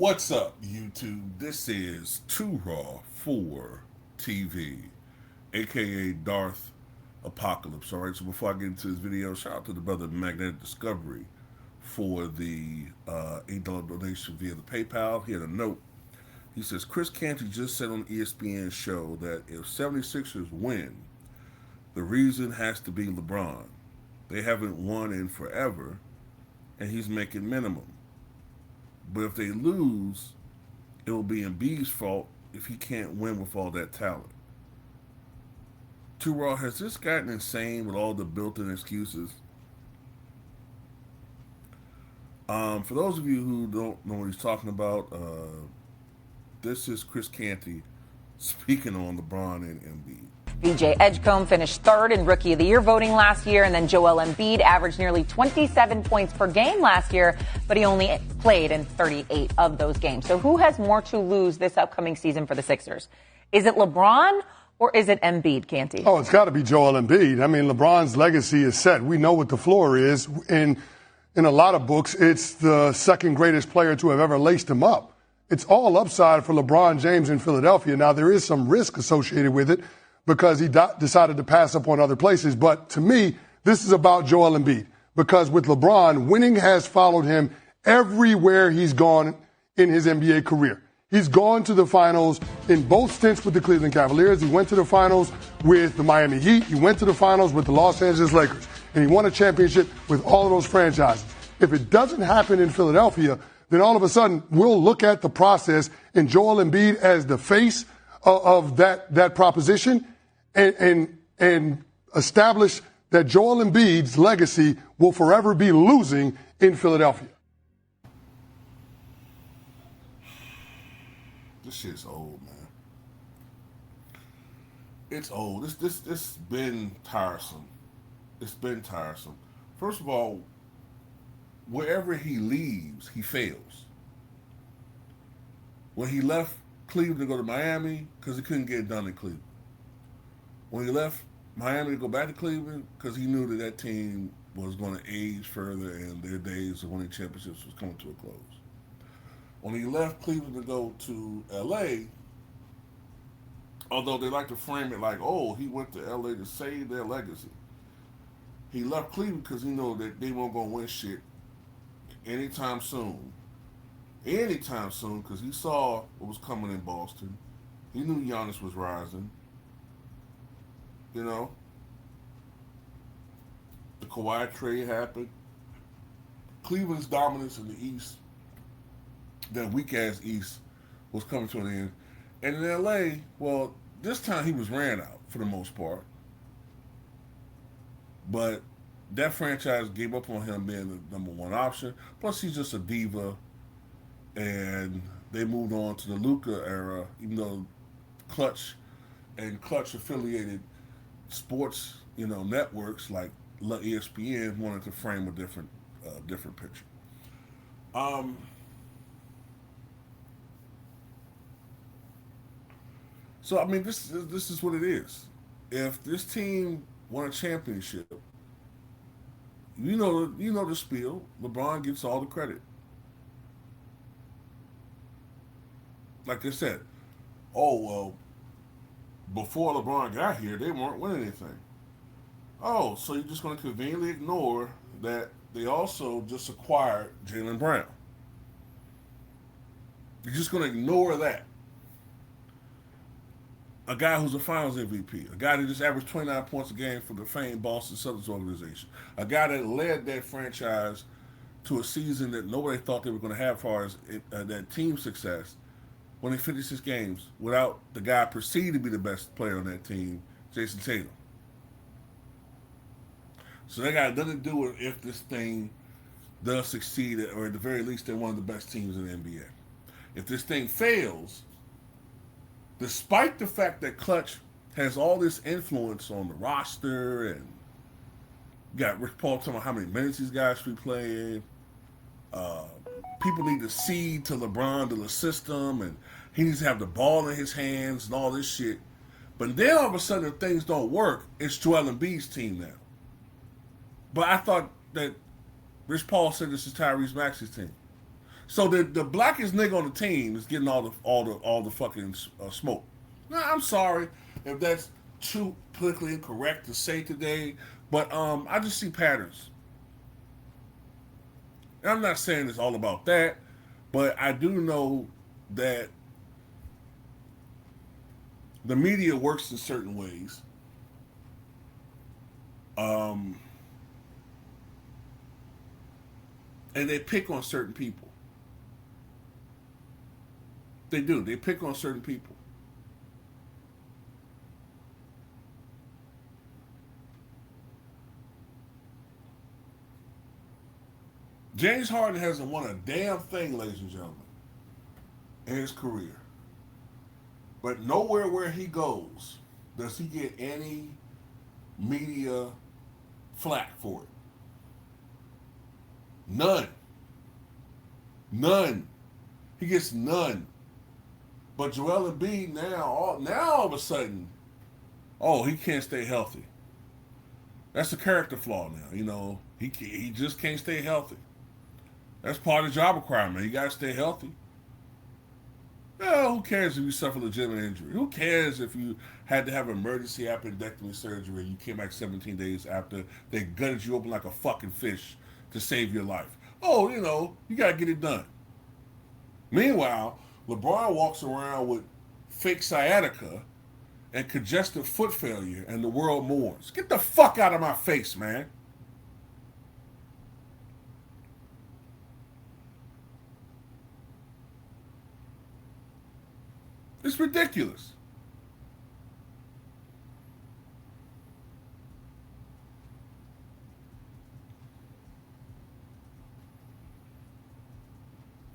What's up, YouTube? This is Too Raw for TV, aka Darth Apocalypse. All right, so before I get into this video, shout out to the brother Magnetic Discovery for the $8 donation via the PayPal. He had a note. He says, Chris Canty just said on ESPN show that if 76ers win, the reason has to be LeBron. They haven't won in forever, and he's making minimum. But if they lose, it will be Embiid's fault if he can't win with all that talent. Too Raw, has this gotten insane with all the built-in excuses? For those of you who don't know what he's talking about, this is Chris Canty speaking on LeBron and Embiid. VJ Edgecombe finished third in Rookie of the Year voting last year, and then Joel Embiid averaged nearly 27 points per game last year, but he only played in 38 of those games. So who has more to lose this upcoming season for the Sixers? Is it LeBron or is it Embiid, Canty? Oh, it's got to be Joel Embiid. I mean, LeBron's legacy is set. We know what the floor is. In a lot of books, it's the second greatest player to have ever laced him up. It's all upside for LeBron James in Philadelphia. Now, there is some risk associated with it, because he decided to pass up on other places. But to me, this is about Joel Embiid. Because with LeBron, winning has followed him everywhere he's gone in his NBA career. He's gone to the finals in both stints with the Cleveland Cavaliers. He went to the finals with the Miami Heat. He went to the finals with the Los Angeles Lakers. And he won a championship with all of those franchises. If it doesn't happen in Philadelphia, then all of a sudden we'll look at the process and Joel Embiid as the face of that proposition. And establish that Joel Embiid's legacy will forever be losing in Philadelphia. This shit's old, man. It's old. This been tiresome. It's been tiresome. First of all, wherever he leaves, he fails. When he left Cleveland to go to Miami, because he couldn't get it done in Cleveland. When he left Miami to go back to Cleveland, because he knew that team was going to age further and their days of winning championships was coming to a close. When he left Cleveland to go to L.A., although they like to frame it like, oh, he went to L.A. to save their legacy. He left Cleveland because he knew that they weren't going to win shit anytime soon. Anytime soon, because he saw what was coming in Boston. He knew Giannis was rising. You know, the Kawhi trade happened. Cleveland's dominance in the East, that weak-ass East, was coming to an end. And in L.A., well, this time he was ran out for the most part. But that franchise gave up on him being the number one option. Plus, he's just a diva. And they moved on to the Luka era, even though KLUTCH and KLUTCH-affiliated sports, networks like ESPN wanted to frame a different picture. So I mean, this is what it is. If this team won a championship, you know the spiel. LeBron gets all the credit. Like I said, oh well. Before LeBron got here, they weren't winning anything. Oh, so you're just going to conveniently ignore that they also just acquired Jaylen Brown. You're just going to ignore that. A guy who's a finals MVP. A guy that just averaged 29 points a game for the famed Boston Celtics organization. A guy that led that franchise to a season that nobody thought they were going to have as far as that team success. When they finished his games without the guy perceived to be the best player on that team, Jason Tatum. So they got nothing to do with if this thing does succeed, or at the very least, they're one of the best teams in the NBA. If this thing fails, despite the fact that KLUTCH has all this influence on the roster, and you got Rick Paul talking about how many minutes these guys should be playing, people need to cede to LeBron, to the system, and he needs to have the ball in his hands and all this shit. But then all of a sudden, if things don't work, it's Joel Embiid's team now. But I thought that Rich Paul said this is Tyrese Maxey's team. So the blackest nigga on the team is getting all the fucking smoke. Now, I'm sorry if that's too politically incorrect to say today, but I just see patterns. And I'm not saying it's all about that, but I do know that the media works in certain ways. Um, and they pick on certain people. They do. They pick on certain people. James Harden hasn't won a damn thing, ladies and gentlemen, in his career. But nowhere where he goes does he get any media flack for it. None. None. He gets none. But Joel Embiid now all of a sudden, oh, he can't stay healthy. That's a character flaw now. You know, he just can't stay healthy. That's part of the job requirement. You got to stay healthy. Well, who cares if you suffer legitimate injury? Who cares if you had to have emergency appendectomy surgery and you came back 17 days after they gutted you open like a fucking fish to save your life? Oh, you know, you got to get it done. Meanwhile, LeBron walks around with fake sciatica and congestive foot failure and the world mourns. Get the fuck out of my face, man. It's ridiculous.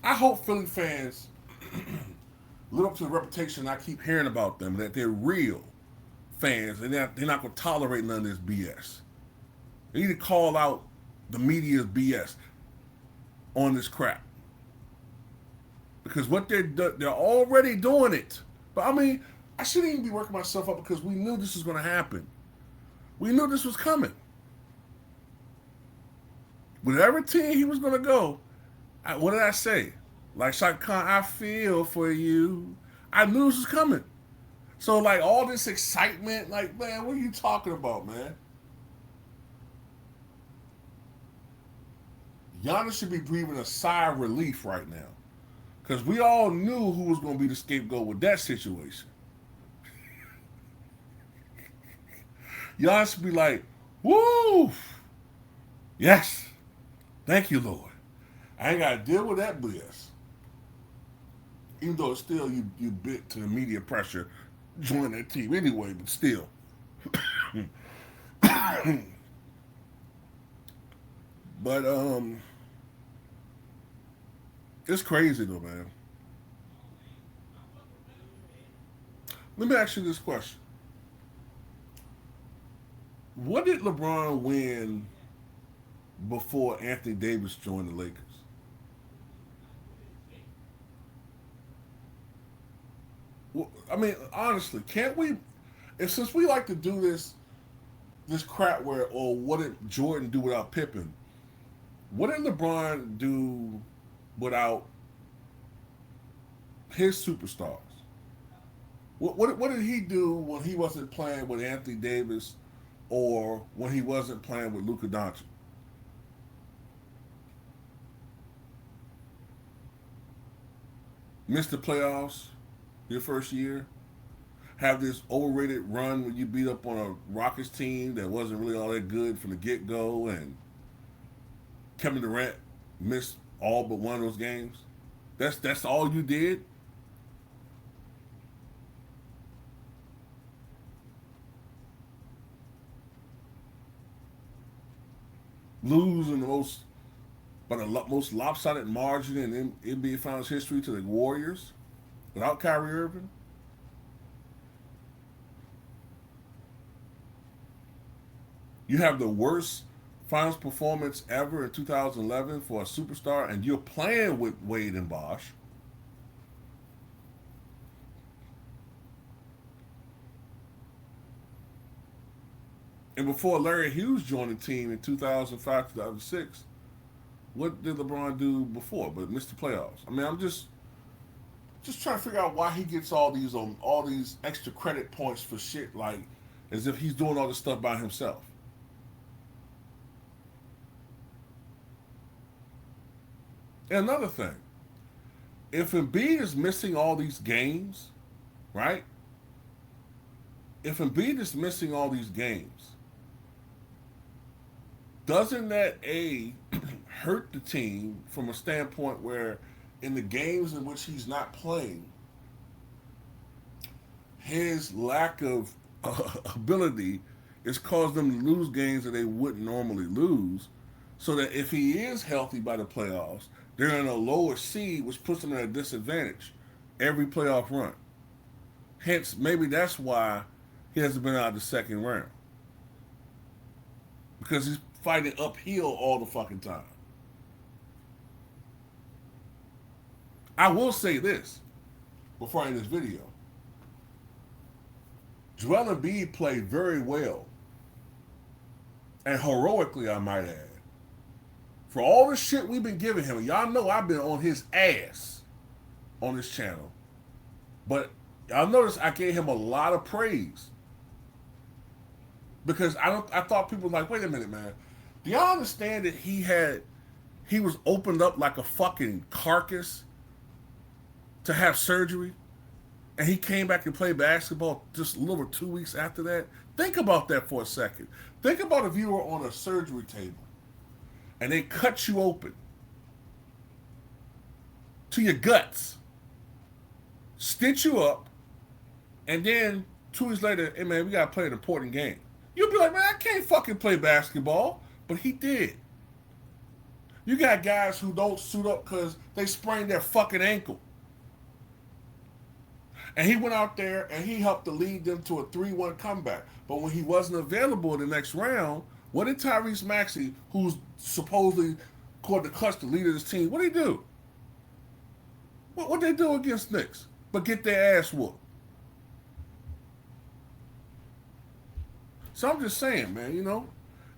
I hope Philly fans live up to the reputation I keep hearing about them, that they're real fans and they're not going to tolerate none of this BS. They need to call out the media's BS on this crap. Because what they're already doing it. But I mean, I shouldn't even be working myself up because we knew this was going to happen. We knew this was coming. Whatever team he was going to go, what did I say? Like Shaka Khan, I feel for you. I knew this was coming. So like all this excitement, like, man, what are you talking about, man? Giannis should be breathing a sigh of relief right now. Because we all knew who was going to be the scapegoat with that situation. Giannis should be like, woo! Yes. Thank you, Lord. I ain't got to deal with that BS. Even though it's still you bit to the media pressure join that team anyway, but still. But it's crazy though, man. Let me ask you this question. What did LeBron win before Anthony Davis joined the Lakers? Well, I mean, honestly, can't we? And since we like to do this crap where, or what did Jordan do without Pippen? What did LeBron do without his superstars? What did he do when he wasn't playing with Anthony Davis or when he wasn't playing with Luka Doncic? Missed the playoffs your first year? Have this overrated run when you beat up on a Rockets team that wasn't really all that good from the get-go, and Kevin Durant missed all but one of those games? That's all you did? Lose in the most lopsided margin in NBA Finals history to the Warriors without Kyrie Irving? You have the worst finals performance ever in 2011 for a superstar, and you're playing with Wade and Bosh. And before Larry Hughes joined the team in 2005, 2006, what did LeBron do before but miss the playoffs? I mean, I'm just trying to figure out why he gets all these extra credit points for shit, like as if he's doing all this stuff by himself. And another thing, if Embiid is missing all these games, right? If Embiid is missing all these games, doesn't that hurt the team from a standpoint where in the games in which he's not playing, his lack of ability is caused them to lose games that they wouldn't normally lose, so that if he is healthy by the playoffs, they're in a lower seed, which puts them at a disadvantage every playoff run. Hence, maybe that's why he hasn't been out of the second round. Because he's fighting uphill all the fucking time. I will say this before I end this video. Joel Embiid played very well. And heroically, I might add. For all the shit we've been giving him, y'all know I've been on his ass on this channel. But y'all notice I gave him a lot of praise. Because I thought people were like, wait a minute, man. Do y'all understand that he was opened up like a fucking carcass to have surgery? And he came back and played basketball just a little over 2 weeks after that? Think about that for a second. Think about if you were on a surgery table and they cut you open to your guts, stitch you up, and then 2 weeks later, hey man, we gotta play an important game. You'll be like, man, I can't fucking play basketball. But he did. You got guys who don't suit up because they sprained their fucking ankle. And he went out there and he helped to lead them to a 3-1 comeback. But when he wasn't available in the next round, what did Tyrese Maxey, who's supposedly, according to Clutch, the leader of this team, what did he do? What they do against Knicks? But get their ass whooped. So I'm just saying, man, you know,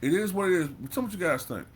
it is what it is. Tell me what you guys think.